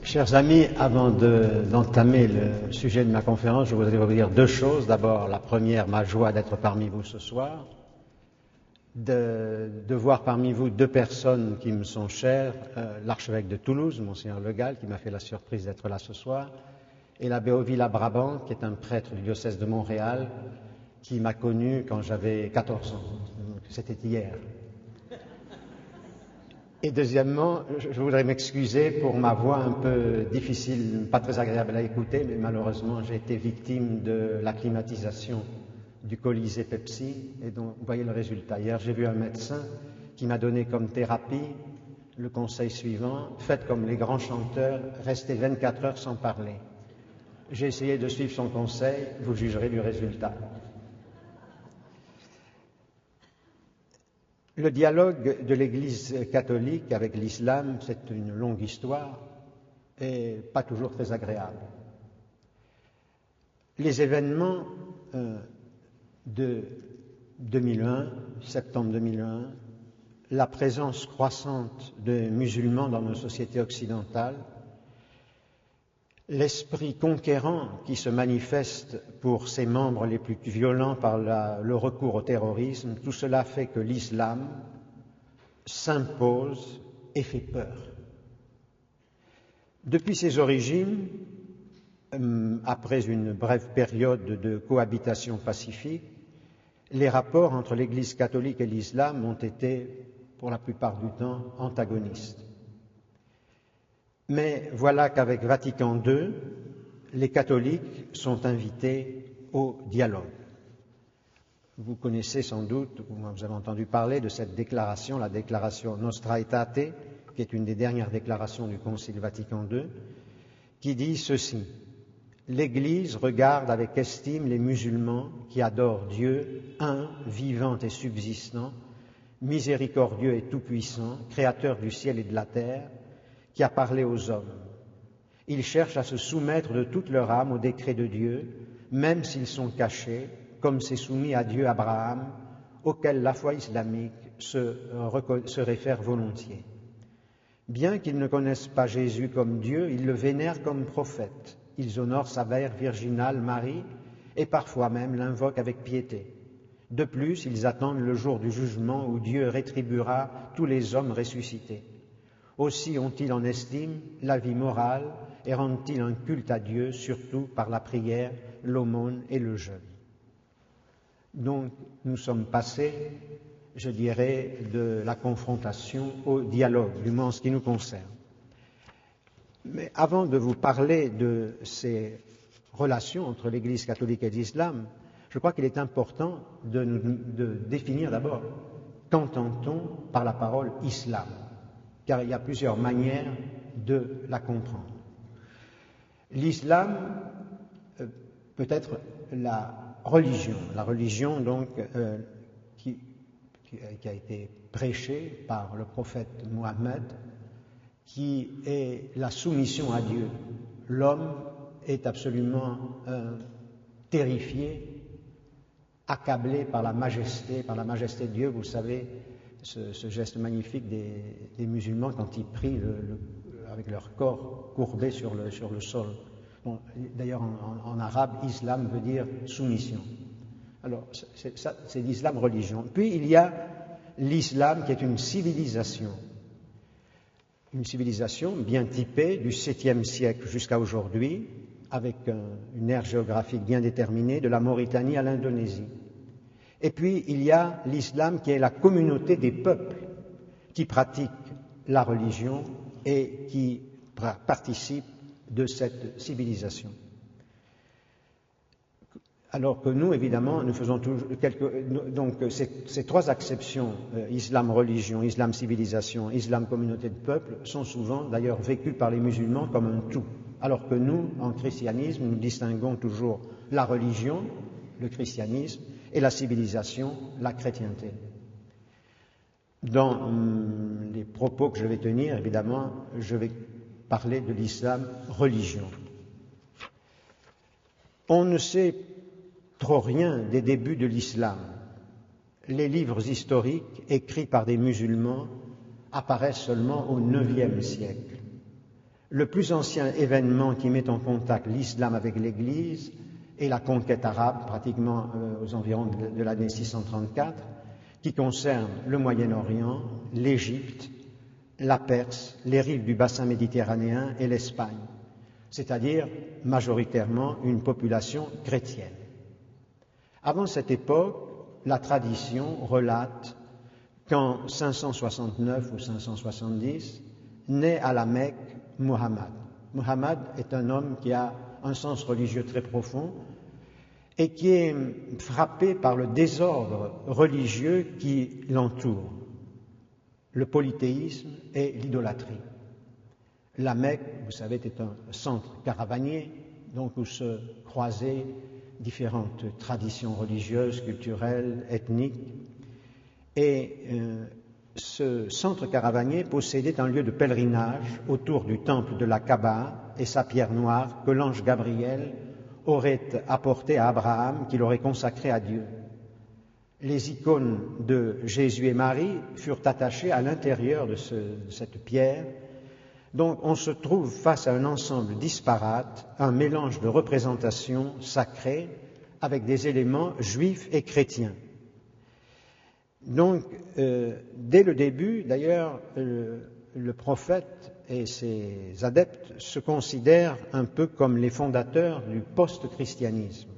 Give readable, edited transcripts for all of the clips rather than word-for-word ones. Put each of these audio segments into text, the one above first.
Chers amis, avant d'entamer le sujet de ma conférence, je voudrais vous dire deux choses. D'abord, la première, ma joie d'être parmi vous ce soir, de voir parmi vous deux personnes qui me sont chères, l'archevêque de Toulouse, Monseigneur Le Gall, qui m'a fait la surprise d'être là ce soir, et l'abbé Ovila Brabant, qui est un prêtre du diocèse de Montréal, qui m'a connu quand j'avais 14 ans. C'était hier. Et deuxièmement, je voudrais m'excuser pour ma voix un peu difficile, pas très agréable à écouter, mais malheureusement j'ai été victime de l'acclimatisation du Colisée Pepsi, et donc vous voyez le résultat. Hier j'ai vu un médecin qui m'a donné comme thérapie le conseil suivant: faites comme les grands chanteurs, restez 24 heures sans parler. J'ai essayé de suivre son conseil, vous jugerez du résultat. Le dialogue de l'Église catholique avec l'islam, c'est une longue histoire et pas toujours très agréable. Les événements de 2001, septembre 2001, la présence croissante de musulmans dans nos sociétés occidentales, l'esprit conquérant qui se manifeste pour ses membres les plus violents par le recours au terrorisme, tout cela fait que l'islam s'impose et fait peur. Depuis ses origines, après une brève période de cohabitation pacifique, les rapports entre l'Église catholique et l'islam ont été, pour la plupart du temps, antagonistes. Mais voilà qu'avec Vatican II, les catholiques sont invités au dialogue. Vous connaissez sans doute, vous avez entendu parler de cette déclaration, la déclaration Nostra Aetate, qui est une des dernières déclarations du Concile Vatican II, qui dit ceci: l'Église regarde avec estime les musulmans qui adorent Dieu, un, vivant et subsistant, miséricordieux et tout-puissant, créateur du ciel et de la terre, qui a parlé aux hommes. Ils cherchent à se soumettre de toute leur âme au décret de Dieu, même s'ils sont cachés, comme s'est soumis à Dieu Abraham, auquel la foi islamique se réfère volontiers. Bien qu'ils ne connaissent pas Jésus comme Dieu, ils le vénèrent comme prophète. Ils honorent sa mère virginale Marie et parfois même l'invoquent avec piété. De plus, ils attendent le jour du jugement où Dieu rétribuera tous les hommes ressuscités. Aussi ont-ils en estime la vie morale et rendent-ils un culte à Dieu, surtout par la prière, l'aumône et le jeûne. Donc, nous sommes passés, je dirais, de la confrontation au dialogue, du moins en ce qui nous concerne. Mais avant de vous parler de ces relations entre l'Église catholique et l'islam, je crois qu'il est important de définir d'abord qu'entend-on par la parole islam, car il y a plusieurs manières de la comprendre. L'islam peut être la religion donc qui a été prêchée par le prophète Mohammed, qui est la soumission à Dieu. L'homme est absolument terrifié, accablé par la majesté de Dieu. Vous savez, ce geste magnifique des musulmans quand ils prient avec leur corps courbé sur le sol. Bon, d'ailleurs, en arabe, islam veut dire soumission. Alors, c'est l'islam religion. Puis, il y a l'islam qui est une civilisation bien typée du 7e siècle jusqu'à aujourd'hui, avec une aire géographique bien déterminée, de la Mauritanie à l'Indonésie. Et puis, il y a l'islam qui est la communauté des peuples qui pratiquent la religion et qui participent de cette civilisation. Alors que nous, évidemment, nous faisons toujours donc ces trois acceptions, islam religion, islam civilisation, islam communauté de peuples, sont souvent d'ailleurs vécues par les musulmans comme un tout. Alors que nous, en christianisme, nous distinguons toujours la religion, le christianisme, et la civilisation, la chrétienté. Dans les propos que je vais tenir, évidemment, je vais parler de l'islam religion. On ne sait trop rien des débuts de l'islam. Les livres historiques écrits par des musulmans apparaissent seulement au IXe siècle. Le plus ancien événement qui met en contact l'islam avec l'Église est la conquête arabe, pratiquement aux environs de l'année 634, qui concerne le Moyen-Orient, l'Égypte, la Perse, les rives du bassin méditerranéen et l'Espagne, c'est-à-dire majoritairement une population chrétienne. Avant cette époque, la tradition relate qu'en 569 ou 570, naît à la Mecque Muhammad. Muhammad est un homme qui a un sens religieux très profond et qui est frappé par le désordre religieux qui l'entoure, le polythéisme et l'idolâtrie. La Mecque, vous savez, est un centre caravanier, donc où se croisaient différentes traditions religieuses, culturelles, ethniques. Et ce centre caravanier possédait un lieu de pèlerinage autour du temple de la Kaaba et sa pierre noire que l'ange Gabriel aurait apportée à Abraham, qu'il aurait consacrée à Dieu. Les icônes de Jésus et Marie furent attachées à l'intérieur de cette pierre. Donc on se trouve face à un ensemble disparate, un mélange de représentations sacrées avec des éléments juifs et chrétiens. Donc, dès le début, d'ailleurs, le prophète et ses adeptes se considèrent un peu comme les fondateurs du post-christianisme.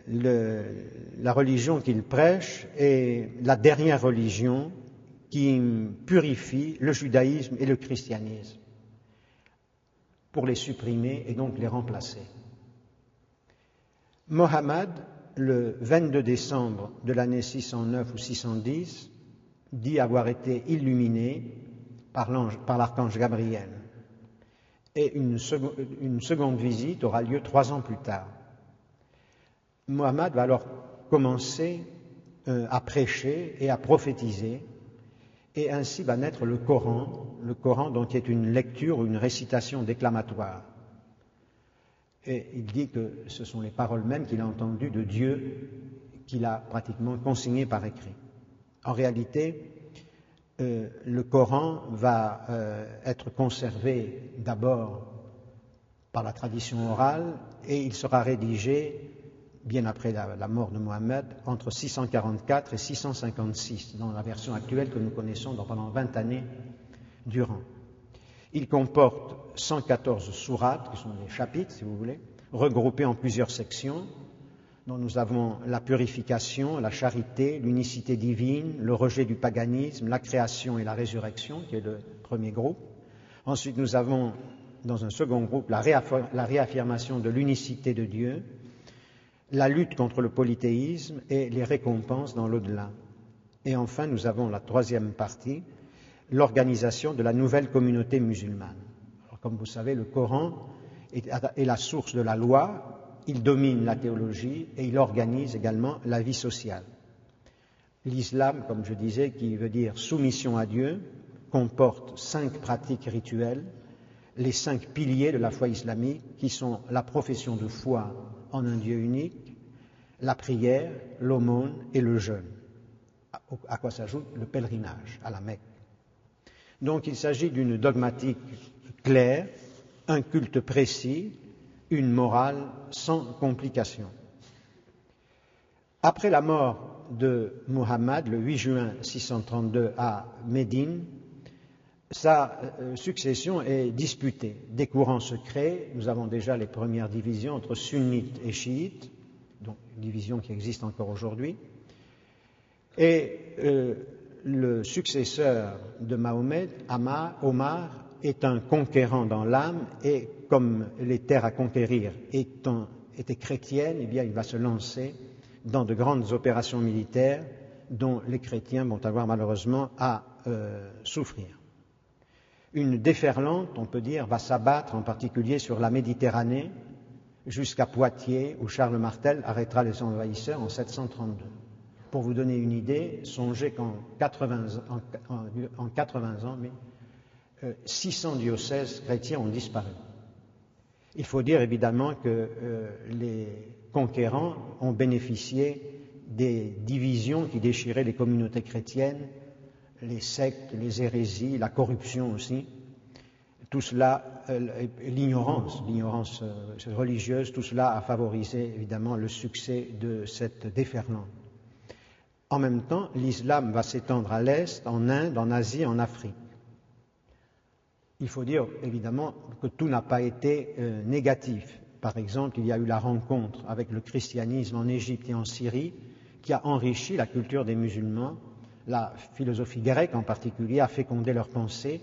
La religion qu'ils prêchent est la dernière religion qui purifie le judaïsme et le christianisme pour les supprimer et donc les remplacer. Mohammed, le 22 décembre de l'année 609 ou 610, dit avoir été illuminé par l'archange Gabriel. Et une seconde visite aura lieu 3 ans plus tard. Mohammed va alors commencer à prêcher et à prophétiser, et ainsi va naître le Coran donc qui est une lecture ou une récitation déclamatoire. Et il dit que ce sont les paroles mêmes qu'il a entendues de Dieu, qu'il a pratiquement consignées par écrit. En réalité, le Coran va être conservé d'abord par la tradition orale et il sera rédigé bien après la mort de Mohammed entre 644 et 656 dans la version actuelle que nous connaissons pendant 20 années durant. Il comporte 114 sourates, qui sont des chapitres, si vous voulez, regroupés en plusieurs sections, dont nous avons la purification, la charité, l'unicité divine, le rejet du paganisme, la création et la résurrection, qui est le premier groupe. Ensuite, nous avons, dans un second groupe, la réaffirmation de l'unicité de Dieu, la lutte contre le polythéisme et les récompenses dans l'au-delà. Et enfin, nous avons la troisième partie, l'organisation de la nouvelle communauté musulmane. Alors, comme vous savez, le Coran est la source de la loi, il domine la théologie et il organise également la vie sociale. L'islam, comme je disais, qui veut dire soumission à Dieu, comporte 5 pratiques rituelles, les 5 piliers de la foi islamique, qui sont la profession de foi en un Dieu unique, la prière, l'aumône et le jeûne, à quoi s'ajoute le pèlerinage à la Mecque. Donc il s'agit d'une dogmatique claire, un culte précis, une morale sans complication. Après la mort de Muhammad, le 8 juin 632 à Médine, sa succession est disputée. Des courants se créent, nous avons déjà les premières divisions entre sunnites et chiites, donc une division qui existe encore aujourd'hui, et le successeur de Mahomet, Omar, est un conquérant dans l'âme et comme les terres à conquérir étaient chrétiennes, eh bien il va se lancer dans de grandes opérations militaires dont les chrétiens vont avoir malheureusement à souffrir. Une déferlante, on peut dire, va s'abattre en particulier sur la Méditerranée jusqu'à Poitiers où Charles Martel arrêtera les envahisseurs en 732. Pour vous donner une idée, songez qu'en 80 ans, 600 diocèses chrétiens ont disparu. Il faut dire évidemment que les conquérants ont bénéficié des divisions qui déchiraient les communautés chrétiennes, les sectes, les hérésies, la corruption aussi, Tout cela, l'ignorance religieuse, tout cela a favorisé évidemment le succès de cette déferlante. En même temps, l'islam va s'étendre à l'Est, en Inde, en Asie, en Afrique. Il faut dire évidemment que tout n'a pas été négatif. Par exemple, il y a eu la rencontre avec le christianisme en Égypte et en Syrie qui a enrichi la culture des musulmans. La philosophie grecque en particulier a fécondé leurs pensées,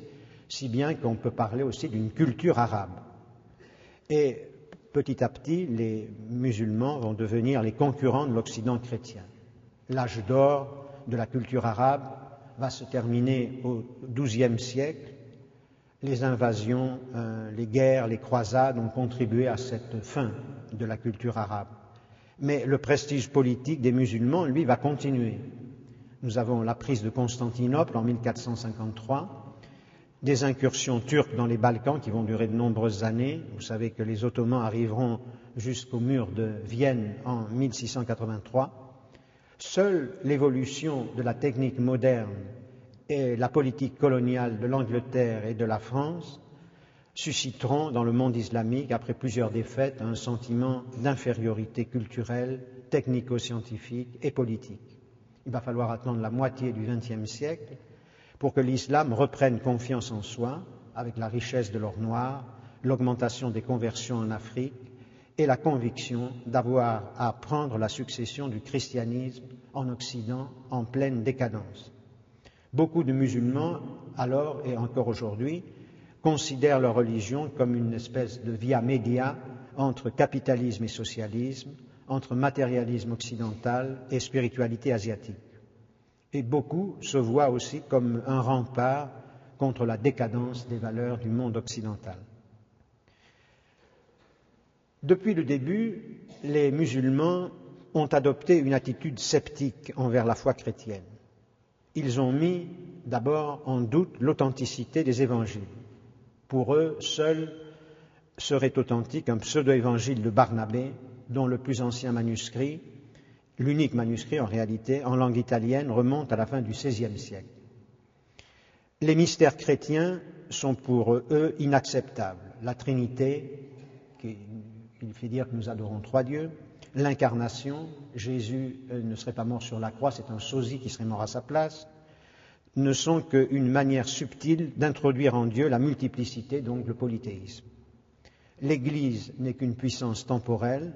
si bien qu'on peut parler aussi d'une culture arabe. Et petit à petit, les musulmans vont devenir les concurrents de l'Occident chrétien. L'âge d'or de la culture arabe va se terminer au XIIe siècle. Les invasions, les guerres, les croisades ont contribué à cette fin de la culture arabe. Mais le prestige politique des musulmans, lui, va continuer. Nous avons la prise de Constantinople en 1453, des incursions turques dans les Balkans qui vont durer de nombreuses années. Vous savez que les Ottomans arriveront jusqu'au mur de Vienne en 1683. Seule l'évolution de la technique moderne et la politique coloniale de l'Angleterre et de la France susciteront dans le monde islamique, après plusieurs défaites, un sentiment d'infériorité culturelle, technico-scientifique et politique. Il va falloir attendre la moitié du XXe siècle pour que l'islam reprenne confiance en soi, avec la richesse de l'or noir, l'augmentation des conversions en Afrique et la conviction d'avoir à prendre la succession du christianisme en Occident en pleine décadence. Beaucoup de musulmans, alors et encore aujourd'hui, considèrent leur religion comme une espèce de via media entre capitalisme et socialisme, entre matérialisme occidental et spiritualité asiatique. Et beaucoup se voient aussi comme un rempart contre la décadence des valeurs du monde occidental. Depuis le début, les musulmans ont adopté une attitude sceptique envers la foi chrétienne. Ils ont mis d'abord en doute l'authenticité des évangiles. Pour eux, seul serait authentique un pseudo-évangile de Barnabé, dont le plus ancien manuscrit, l'unique manuscrit en réalité, en langue italienne, remonte à la fin du XVIe siècle. Les mystères chrétiens sont pour eux inacceptables. La Trinité, qui fait dire que nous adorons trois dieux, l'incarnation, Jésus ne serait pas mort sur la croix, c'est un sosie qui serait mort à sa place, ne sont qu'une manière subtile d'introduire en Dieu la multiplicité, donc le polythéisme. L'Église n'est qu'une puissance temporelle.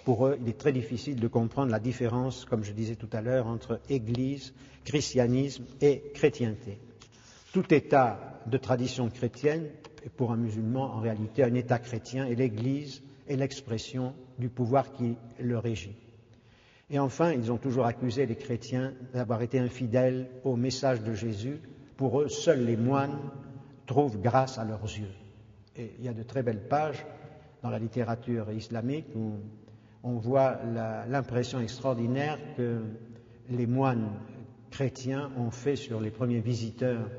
Pour eux, il est très difficile de comprendre la différence, comme je disais tout à l'heure, entre Église, christianisme et chrétienté. Tout état de tradition chrétienne est pour un musulman en réalité un état chrétien et l'Église est l'expression du pouvoir qui le régit. Et enfin, ils ont toujours accusé les chrétiens d'avoir été infidèles au message de Jésus. Pour eux, seuls les moines trouvent grâce à leurs yeux. Et il y a de très belles pages dans la littérature islamique où on voit l'impression extraordinaire que les moines chrétiens ont fait sur les premiers visiteurs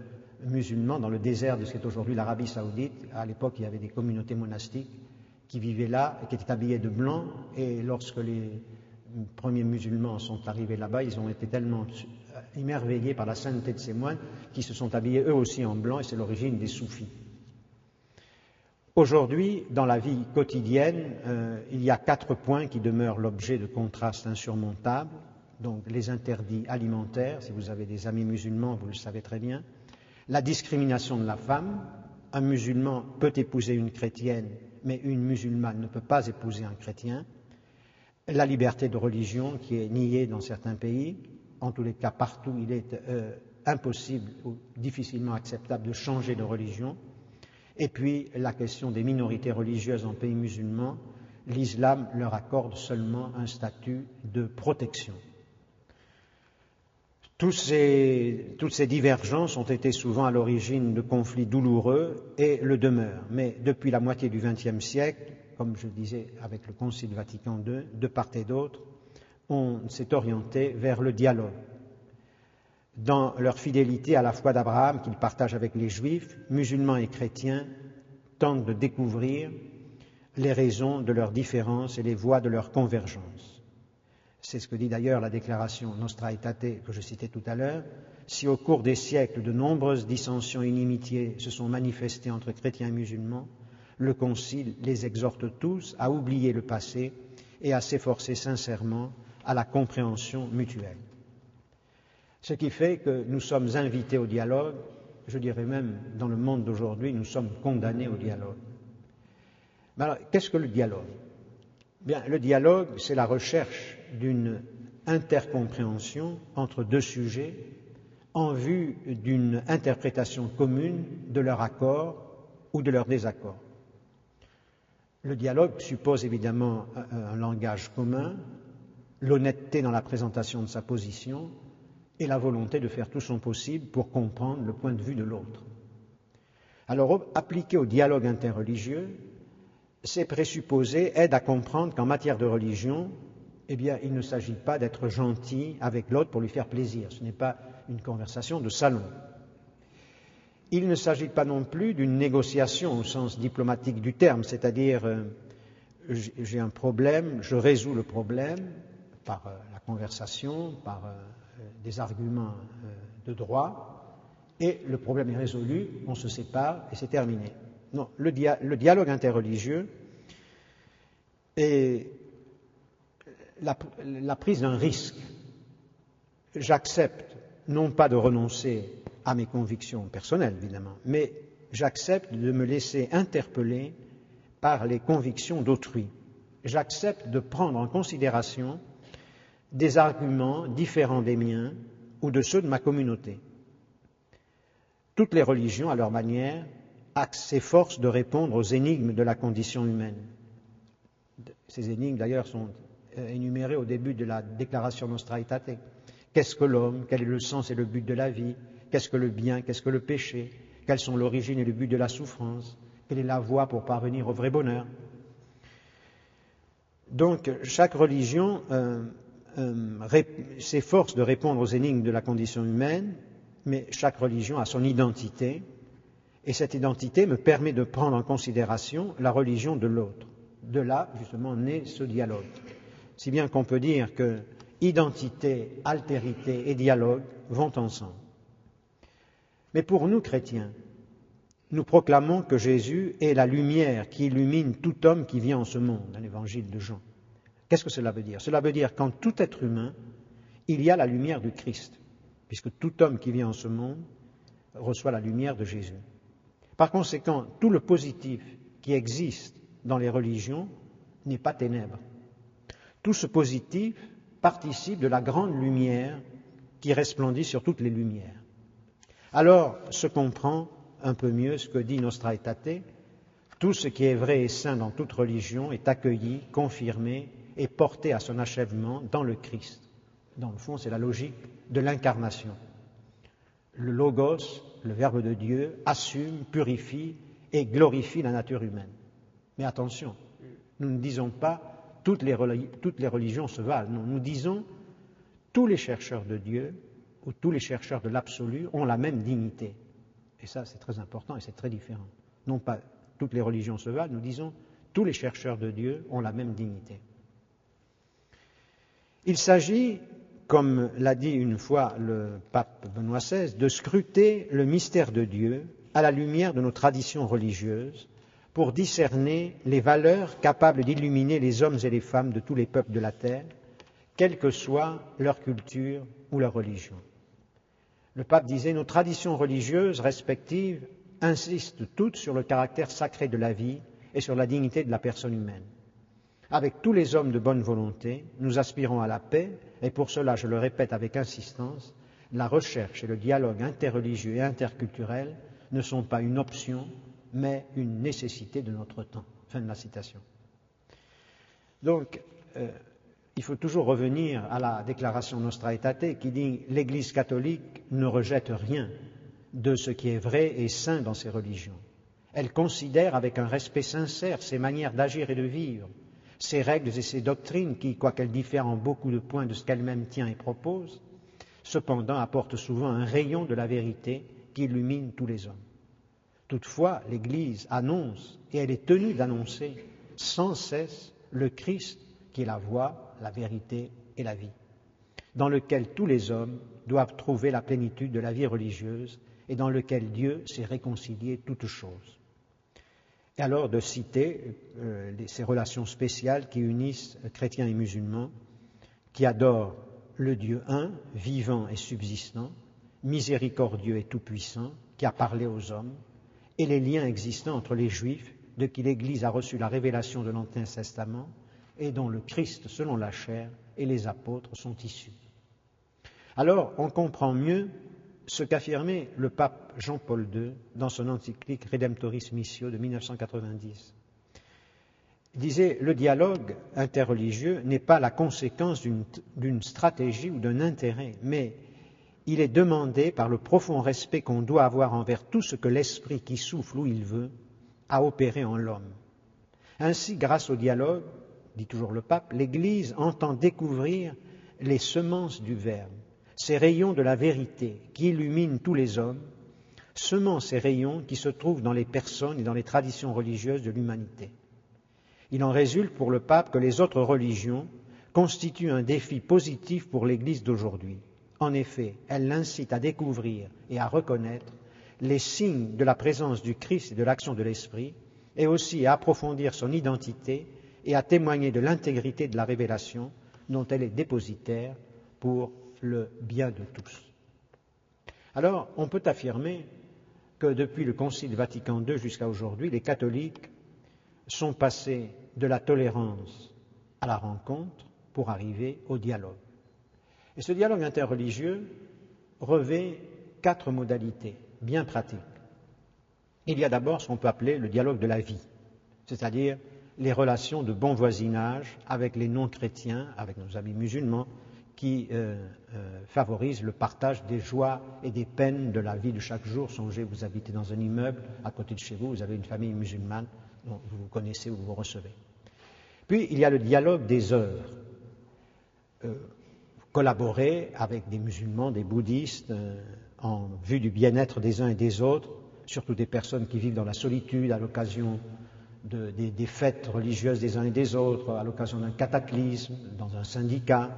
musulmans dans le désert de ce qu'est aujourd'hui l'Arabie saoudite. À l'époque, il y avait des communautés monastiques qui vivaient là et qui étaient habillées de blanc. Et lorsque les premiers musulmans sont arrivés là-bas, ils ont été tellement émerveillés par la sainteté de ces moines qu'ils se sont habillés eux aussi en blanc et c'est l'origine des soufis. Aujourd'hui, dans la vie quotidienne, il y a 4 points qui demeurent l'objet de contrastes insurmontables. Donc les interdits alimentaires, si vous avez des amis musulmans, vous le savez très bien. La discrimination de la femme. Un musulman peut épouser une chrétienne, mais une musulmane ne peut pas épouser un chrétien. La liberté de religion qui est niée dans certains pays. En tous les cas, partout, il est impossible ou difficilement acceptable de changer de religion. Et puis la question des minorités religieuses en pays musulmans, l'islam leur accorde seulement un statut de protection. Toutes ces divergences ont été souvent à l'origine de conflits douloureux et le demeurent. Mais depuis la moitié du XXe siècle, comme je disais avec le Concile Vatican II, de part et d'autre, on s'est orienté vers le dialogue. Dans leur fidélité à la foi d'Abraham qu'ils partagent avec les Juifs, musulmans et chrétiens tentent de découvrir les raisons de leurs différences et les voies de leur convergence. C'est ce que dit d'ailleurs la déclaration Nostra Aetate que je citais tout à l'heure. si au cours des siècles de nombreuses dissensions et inimitiés se sont manifestées entre chrétiens et musulmans, le Concile les exhorte tous à oublier le passé et à s'efforcer sincèrement à la compréhension mutuelle. Ce qui fait que nous sommes invités au dialogue, je dirais même dans le monde d'aujourd'hui, nous sommes condamnés au dialogue. Mais alors, qu'est-ce que le dialogue ? Bien, le dialogue, c'est la recherche d'une intercompréhension entre deux sujets en vue d'une interprétation commune de leur accord ou de leur désaccord. Le dialogue suppose évidemment un langage commun, l'honnêteté dans la présentation de sa position et la volonté de faire tout son possible pour comprendre le point de vue de l'autre. Alors, appliqué au dialogue interreligieux, ces présupposés aident à comprendre qu'en matière de religion, eh bien, il ne s'agit pas d'être gentil avec l'autre pour lui faire plaisir. Ce n'est pas une conversation de salon. Il ne s'agit pas non plus d'une négociation au sens diplomatique du terme, c'est-à-dire j'ai un problème, je résous le problème par la conversation, par des arguments de droit, et le problème est résolu, on se sépare et c'est terminé. Non, le dialogue interreligieux est la prise d'un risque. J'accepte non pas de renoncer à mes convictions personnelles, évidemment, mais j'accepte de me laisser interpeller par les convictions d'autrui. J'accepte de prendre en considération des arguments différents des miens ou de ceux de ma communauté. Toutes les religions, à leur manière, s'efforcent de répondre aux énigmes de la condition humaine. Ces énigmes, d'ailleurs, sont énumérées au début de la Déclaration Nostra Aetate. Qu'est-ce que l'homme? Quel est le sens et le but de la vie? Qu'est-ce que le bien? Qu'est-ce que le péché? Quelles sont l'origine et le but de la souffrance? Quelle est la voie pour parvenir au vrai bonheur? Donc, chaque religion s'efforce de répondre aux énigmes de la condition humaine, mais chaque religion a son identité, et cette identité me permet de prendre en considération la religion de l'autre. De là, justement, naît ce dialogue. Si bien qu'on peut dire que identité, altérité et dialogue vont ensemble. Mais pour nous, chrétiens, nous proclamons que Jésus est la lumière qui illumine tout homme qui vient en ce monde, dans l'évangile de Jean. Qu'est-ce que cela veut dire? Cela veut dire qu'en tout être humain, il y a la lumière du Christ, puisque tout homme qui vient en ce monde reçoit la lumière de Jésus. Par conséquent, tout le positif qui existe dans les religions n'est pas ténèbres. Tout ce positif participe de la grande lumière qui resplendit sur toutes les lumières. Alors se comprend un peu mieux ce que dit Nostra Aetate: tout ce qui est vrai et saint dans toute religion est accueilli, confirmé et porté à son achèvement dans le Christ. Dans le fond, c'est la logique de l'incarnation. Le Logos, le Verbe de Dieu, assume, purifie et glorifie la nature humaine. Mais attention, nous ne disons pas toutes les religions se valent. Non, nous disons tous les chercheurs de Dieu ou tous les chercheurs de l'absolu ont la même dignité. Et ça, c'est très important et c'est très différent. Non pas toutes les religions se valent, nous disons tous les chercheurs de Dieu ont la même dignité. Il s'agit, comme l'a dit une fois le pape Benoît XVI, de scruter le mystère de Dieu à la lumière de nos traditions religieuses pour discerner les valeurs capables d'illuminer les hommes et les femmes de tous les peuples de la terre, quelle que soit leur culture ou leur religion. Le pape disait: nos traditions religieuses respectives insistent toutes sur le caractère sacré de la vie et sur la dignité de la personne humaine. Avec tous les hommes de bonne volonté, nous aspirons à la paix, et pour cela, je le répète avec insistance, la recherche et le dialogue interreligieux et interculturel ne sont pas une option, mais une nécessité de notre temps. Fin de la citation. Donc, il faut toujours revenir à la déclaration Nostra Aetate qui dit « l'Église catholique ne rejette rien de ce qui est vrai et saint dans ses religions. Elle considère avec un respect sincère ses manières d'agir et de vivre, ses règles et ses doctrines qui, quoiqu'elles diffèrent en beaucoup de points de ce qu'elle-même tient et propose, cependant apportent souvent un rayon de la vérité qui illumine tous les hommes. Toutefois, l'Église annonce, et elle est tenue d'annoncer sans cesse le Christ qui est la voie, la vérité et la vie, dans lequel tous les hommes doivent trouver la plénitude de la vie religieuse et dans lequel Dieu s'est réconcilié toutes choses. Et alors de citer ces relations spéciales qui unissent chrétiens et musulmans, qui adorent le Dieu un, vivant et subsistant, miséricordieux et tout-puissant, qui a parlé aux hommes, et les liens existants entre les Juifs, de qui l'Église a reçu la révélation de l'Ancien Testament, et dont le Christ, selon la chair, et les apôtres sont issus. Alors, on comprend mieux ce qu'affirmait le pape Jean-Paul II dans son encyclique Redemptoris Missio de 1990. Il disait « Le dialogue interreligieux n'est pas la conséquence d'une stratégie ou d'un intérêt, mais il est demandé par le profond respect qu'on doit avoir envers tout ce que l'Esprit qui souffle où il veut a opéré en l'homme. Ainsi, grâce au dialogue, dit toujours le pape, l'Église entend découvrir les semences du Verbe, ces rayons de la vérité qui illuminent tous les hommes, semant ces rayons qui se trouvent dans les personnes et dans les traditions religieuses de l'humanité. Il en résulte pour le pape que les autres religions constituent un défi positif pour l'Église d'aujourd'hui. En effet, elles l'incitent à découvrir et à reconnaître les signes de la présence du Christ et de l'action de l'Esprit, et aussi à approfondir son identité et à témoigner de l'intégrité de la révélation dont elle est dépositaire pour le bien de tous. Alors, on peut affirmer que depuis le Concile Vatican II jusqu'à aujourd'hui, les catholiques sont passés de la tolérance à la rencontre pour arriver au dialogue. Et ce dialogue interreligieux revêt 4 modalités bien pratiques. Il y a d'abord ce qu'on peut appeler le dialogue de la vie, c'est-à-dire les relations de bon voisinage avec les non-chrétiens, avec nos amis musulmans, qui favorisent le partage des joies et des peines de la vie de chaque jour. Songez, vous habitez dans un immeuble, à côté de chez vous, vous avez une famille musulmane, dont vous connaissez ou vous recevez. Puis, il y a le dialogue des œuvres. Collaborer avec des musulmans, des bouddhistes, en vue du bien-être des uns et des autres, surtout des personnes qui vivent dans la solitude à l'occasion des fêtes religieuses des uns et des autres, à l'occasion d'un cataclysme, dans un syndicat.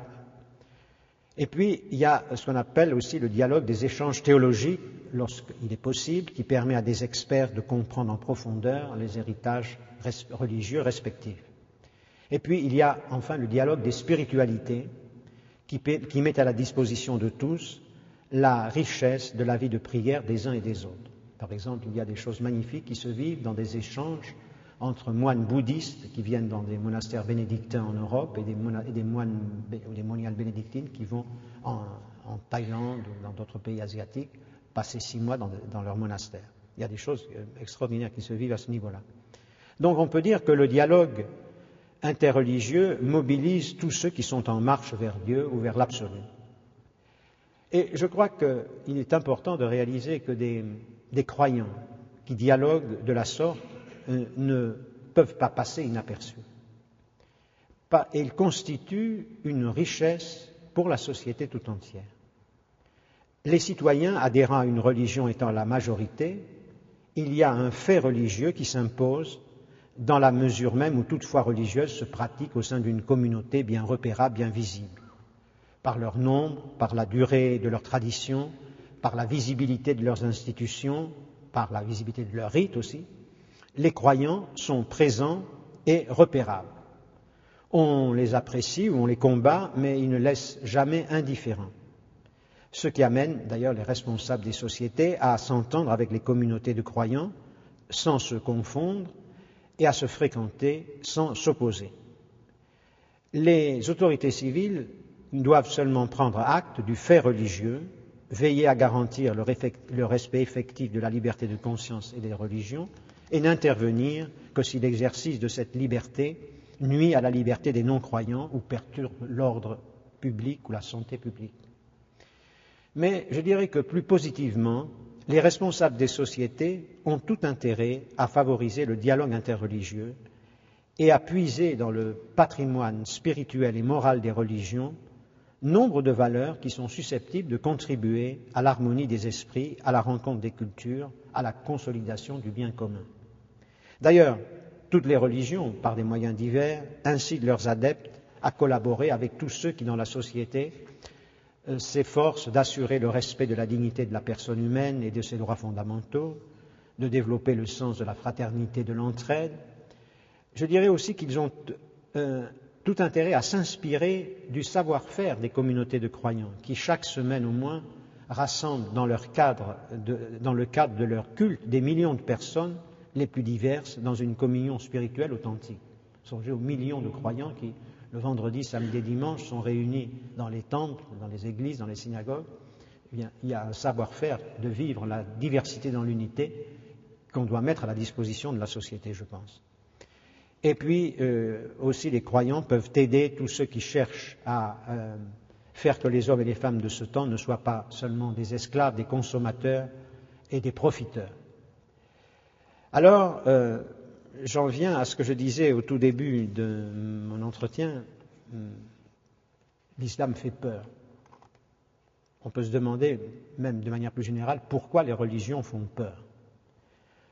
Et puis, il y a ce qu'on appelle aussi le dialogue des échanges théologiques, lorsqu'il est possible, qui permet à des experts de comprendre en profondeur les héritages religieux respectifs. Et puis, il y a enfin le dialogue des spiritualités, qui met à la disposition de tous la richesse de la vie de prière des uns et des autres. Par exemple, il y a des choses magnifiques qui se vivent dans des échanges entre moines bouddhistes qui viennent dans des monastères bénédictins en Europe et des moines ou des moniales bénédictines qui vont en Thaïlande ou dans d'autres pays asiatiques passer 6 mois dans leur monastère. Il y a des choses extraordinaires qui se vivent à ce niveau-là. Donc on peut dire que le dialogue interreligieux mobilise tous ceux qui sont en marche vers Dieu ou vers l'absolu. Et je crois qu'il est important de réaliser que des croyants qui dialoguent de la sorte ne peuvent pas passer inaperçus. Et ils constituent une richesse pour la société tout entière. Les citoyens adhérant à une religion étant la majorité, il y a un fait religieux qui s'impose dans la mesure même où toute foi religieuse se pratique au sein d'une communauté bien repérable, bien visible, par leur nombre, par la durée de leur tradition, par la visibilité de leurs institutions, par la visibilité de leurs rites aussi. Les croyants sont présents et repérables. On les apprécie ou on les combat, mais ils ne laissent jamais indifférents. Ce qui amène d'ailleurs les responsables des sociétés à s'entendre avec les communautés de croyants sans se confondre et à se fréquenter sans s'opposer. Les autorités civiles doivent seulement prendre acte du fait religieux, veiller à garantir le respect effectif de la liberté de conscience et des religions, et n'intervenir que si l'exercice de cette liberté nuit à la liberté des non-croyants ou perturbe l'ordre public ou la santé publique. Mais je dirais que plus positivement, les responsables des sociétés ont tout intérêt à favoriser le dialogue interreligieux et à puiser dans le patrimoine spirituel et moral des religions nombre de valeurs qui sont susceptibles de contribuer à l'harmonie des esprits, à la rencontre des cultures, à la consolidation du bien commun. D'ailleurs, toutes les religions, par des moyens divers, incitent leurs adeptes à collaborer avec tous ceux qui, dans la société, s'efforce d'assurer le respect de la dignité de la personne humaine et de ses droits fondamentaux, de développer le sens de la fraternité, de l'entraide. Je dirais aussi qu'ils ont tout intérêt à s'inspirer du savoir-faire des communautés de croyants qui, chaque semaine au moins, rassemblent dans le cadre de leur culte des millions de personnes les plus diverses dans une communion spirituelle authentique. Songez aux millions de croyants qui, le vendredi, samedi et dimanche, sont réunis dans les temples, dans les églises, dans les synagogues. Eh bien, il y a un savoir-faire de vivre la diversité dans l'unité qu'on doit mettre à la disposition de la société, je pense. Et puis, aussi, les croyants peuvent aider tous ceux qui cherchent à faire que les hommes et les femmes de ce temps ne soient pas seulement des esclaves, des consommateurs et des profiteurs. Alors, j'en viens à ce que je disais au tout début de mon entretien. L'islam fait peur. On peut se demander, même de manière plus générale, pourquoi les religions font peur.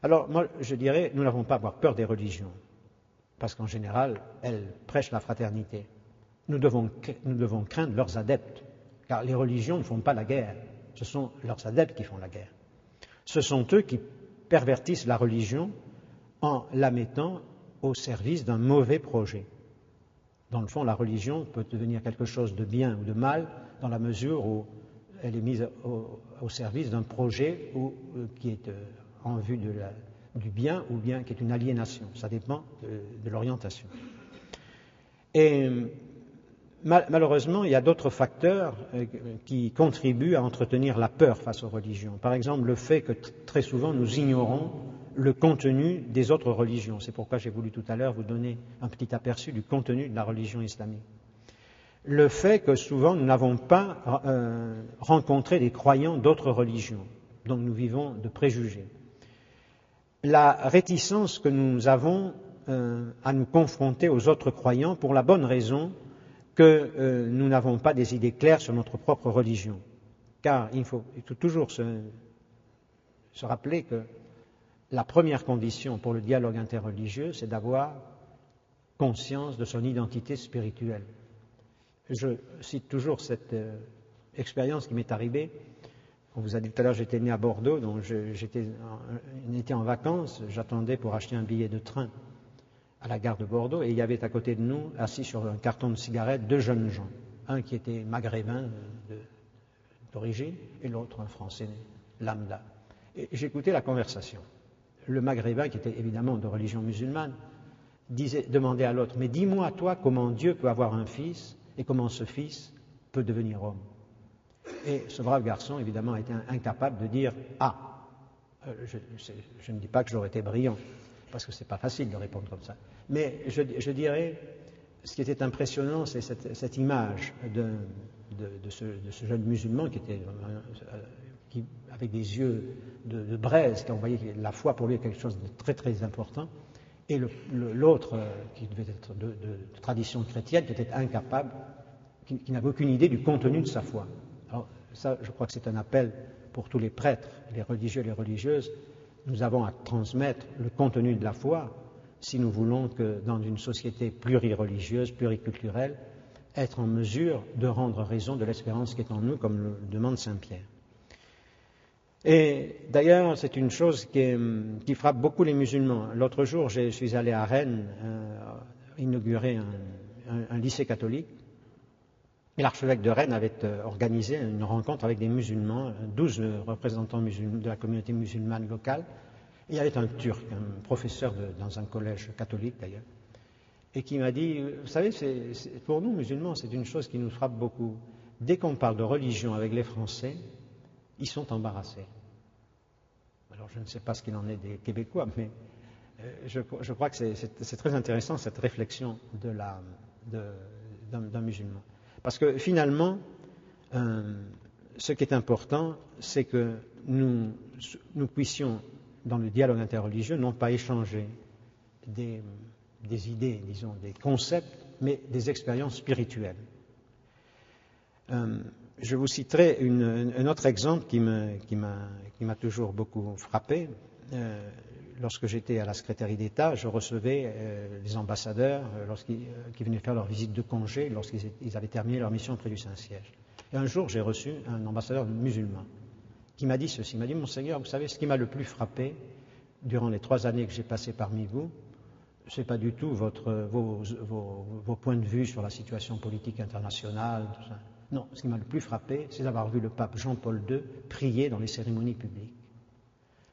Alors, moi, je dirais, nous n'avons pas à avoir peur des religions, parce qu'en général, elles prêchent la fraternité. Nous devons craindre leurs adeptes, car les religions ne font pas la guerre, ce sont leurs adeptes qui font la guerre. Ce sont eux qui pervertissent la religion en la mettant au service d'un mauvais projet. Dans le fond, la religion peut devenir quelque chose de bien ou de mal dans la mesure où elle est mise au service d'un projet qui est en vue du bien ou bien qui est une aliénation. Ça dépend de l'orientation. Et malheureusement, il y a d'autres facteurs qui contribuent à entretenir la peur face aux religions. Par exemple, le fait que très souvent nous ignorons le contenu des autres religions. C'est pourquoi j'ai voulu tout à l'heure vous donner un petit aperçu du contenu de la religion islamique. Le fait que souvent nous n'avons pas rencontré des croyants d'autres religions, donc nous vivons de préjugés. La réticence que nous avons à nous confronter aux autres croyants pour la bonne raison que nous n'avons pas des idées claires sur notre propre religion. Car il faut toujours se rappeler que la première condition pour le dialogue interreligieux, c'est d'avoir conscience de son identité spirituelle. Je cite toujours cette expérience qui m'est arrivée. On vous a dit tout à l'heure, j'étais né à Bordeaux, donc j'étais en vacances, j'attendais pour acheter un billet de train à la gare de Bordeaux, et il y avait à côté de nous, assis sur un carton de cigarettes, deux jeunes gens. Un qui était maghrébin d'origine, et l'autre un Français lambda. Et j'écoutais la conversation. Le maghrébin, qui était évidemment de religion musulmane, demandait à l'autre, mais dis-moi, toi, comment Dieu peut avoir un fils, et comment ce fils peut devenir homme. Et ce brave garçon, évidemment, était incapable de dire « Ah ». Je ne dis pas que j'aurais été brillant, parce que ce n'est pas facile de répondre comme ça. Mais je dirais, ce qui était impressionnant, c'est cette image de ce jeune musulman qui, avec des yeux de braise, qui envoyait la foi pour lui quelque chose de très très important, et l'autre, qui devait être de tradition chrétienne, qui était incapable, qui n'avait aucune idée du contenu de sa foi. Alors ça, je crois que c'est un appel pour tous les prêtres, les religieux et les religieuses. Nous avons à transmettre le contenu de la foi si nous voulons que dans une société plurireligieuse, pluriculturelle, être en mesure de rendre raison de l'espérance qui est en nous, comme le demande saint Pierre. Et d'ailleurs, c'est une chose qui frappe beaucoup les musulmans. L'autre jour, je suis allé à Rennes inaugurer un lycée catholique. Et l'archevêque de Rennes avait organisé une rencontre avec des musulmans, 12 représentants musulmans de la communauté musulmane locale. Et il y avait un Turc, un professeur dans un collège catholique d'ailleurs, et qui m'a dit, vous savez, pour nous musulmans, c'est une chose qui nous frappe beaucoup. Dès qu'on parle de religion avec les Français, ils sont embarrassés. Alors je ne sais pas ce qu'il en est des Québécois, mais je crois que c'est très intéressant cette réflexion d'un musulman. Parce que finalement, ce qui est important, c'est que nous puissions, dans le dialogue interreligieux, non pas échanger des idées, disons, des concepts, mais des expériences spirituelles. Je vous citerai un autre exemple qui m'a toujours beaucoup frappé. Lorsque j'étais à la secrétaire d'État, je recevais les ambassadeurs qui venaient faire leur visite de congé lorsqu'ils avaient terminé leur mission auprès du Saint-Siège. Et un jour, j'ai reçu un ambassadeur musulman qui m'a dit ceci. Il m'a dit, Monseigneur, vous savez, ce qui m'a le plus frappé durant les 3 années que j'ai passées parmi vous, ce n'est pas du tout vos points de vue sur la situation politique internationale, tout ça. Non, ce qui m'a le plus frappé, c'est d'avoir vu le pape Jean-Paul II prier dans les cérémonies publiques.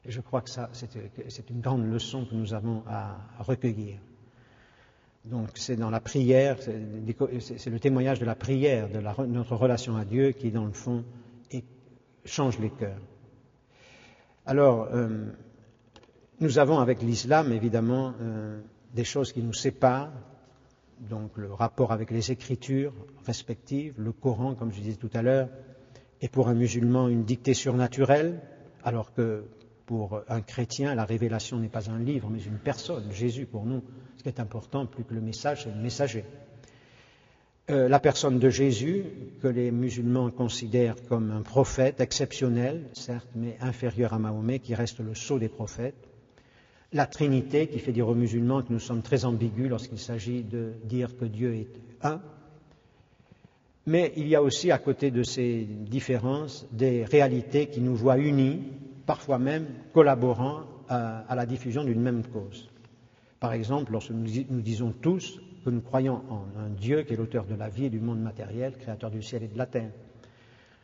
Et je crois que ça, c'est une grande leçon que nous avons à recueillir. Donc c'est dans la prière, c'est le témoignage de la prière, de notre relation à Dieu qui, dans le fond, change les cœurs. Alors, nous avons avec l'islam, évidemment, des choses qui nous séparent, donc le rapport avec les écritures respectives, le Coran, comme je disais tout à l'heure, est pour un musulman une dictée surnaturelle, alors que pour un chrétien, la révélation n'est pas un livre, mais une personne. Jésus, pour nous, ce qui est important, plus que le message, c'est le messager. La personne de Jésus, que les musulmans considèrent comme un prophète exceptionnel, certes, mais inférieur à Mahomet, qui reste le sceau des prophètes. La Trinité, qui fait dire aux musulmans que nous sommes très ambigus lorsqu'il s'agit de dire que Dieu est un. Mais il y a aussi, à côté de ces différences, des réalités qui nous voient unis, parfois même collaborant à la diffusion d'une même cause. Par exemple, lorsque nous disons tous que nous croyons en un Dieu qui est l'auteur de la vie et du monde matériel, créateur du ciel et de la terre,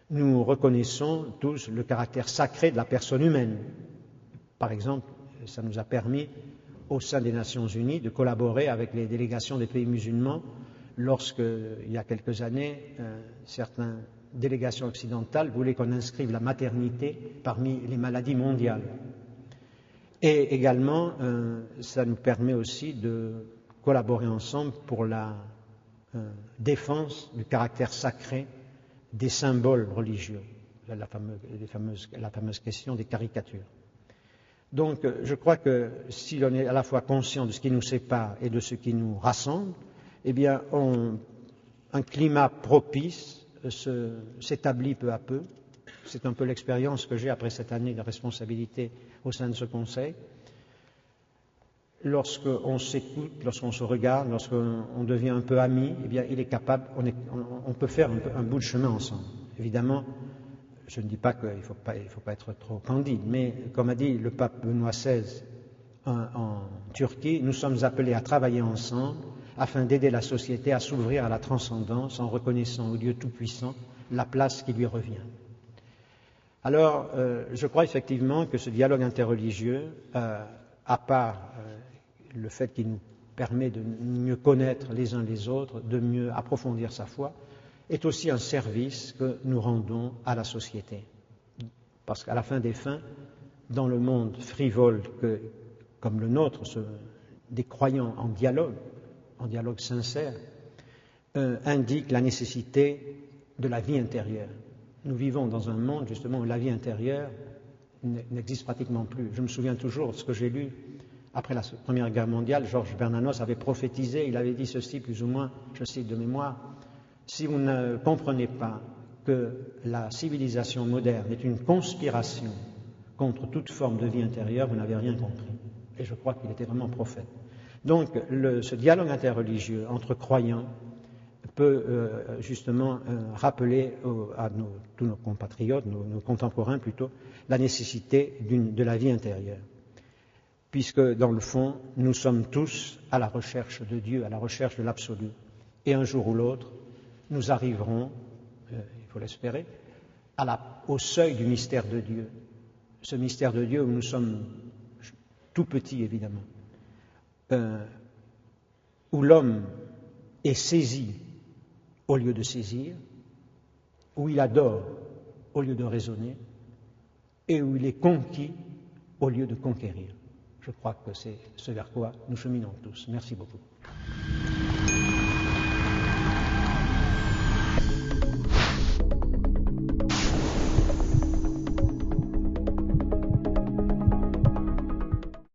nous reconnaissons tous le caractère sacré de la personne humaine. Par exemple, ça nous a permis, au sein des Nations Unies, de collaborer avec les délégations des pays musulmans lorsque, il y a quelques années, certaines délégations occidentales voulaient qu'on inscrive la maternité parmi les maladies mondiales. Et également, ça nous permet aussi de collaborer ensemble pour la défense du caractère sacré des symboles religieux, la fameuse question des caricatures. Donc, je crois que si l'on est à la fois conscient de ce qui nous sépare et de ce qui nous rassemble, eh bien, un climat propice s'établit peu à peu. C'est un peu l'expérience que j'ai après cette année de responsabilité au sein de ce Conseil. Lorsqu'on s'écoute, lorsqu'on se regarde, lorsqu'on devient un peu amis, eh bien, il est capable, on peut faire un bout de chemin ensemble. Évidemment, je ne dis pas qu'il ne faut pas être trop candide, mais comme a dit le pape Benoît XVI en Turquie, nous sommes appelés à travailler ensemble afin d'aider la société à s'ouvrir à la transcendance en reconnaissant au Dieu Tout-Puissant la place qui lui revient. Alors, je crois effectivement que ce dialogue interreligieux, à part le fait qu'il nous permet de mieux connaître les uns les autres, de mieux approfondir sa foi, est aussi un service que nous rendons à la société. Parce qu'à la fin des fins, dans le monde frivole comme le nôtre, des croyants en dialogue sincère, indique la nécessité de la vie intérieure. Nous vivons dans un monde, justement, où la vie intérieure n'existe pratiquement plus. Je me souviens toujours de ce que j'ai lu après la Première Guerre mondiale. Georges Bernanos avait prophétisé, il avait dit ceci plus ou moins, je cite de mémoire: si vous ne comprenez pas que la civilisation moderne est une conspiration contre toute forme de vie intérieure, vous n'avez rien compris. Et je crois qu'il était vraiment prophète. Donc, ce dialogue interreligieux entre croyants peut justement rappeler à tous nos compatriotes, nos contemporains plutôt, la nécessité de la vie intérieure. Puisque, dans le fond, nous sommes tous à la recherche de Dieu, à la recherche de l'absolu. Et un jour ou l'autre, nous arriverons, il faut l'espérer, au seuil du mystère de Dieu. Ce mystère de Dieu où nous sommes tout petits, évidemment, où l'homme est saisi au lieu de saisir, où il adore au lieu de raisonner, et où il est conquis au lieu de conquérir. Je crois que c'est ce vers quoi nous cheminons tous. Merci beaucoup.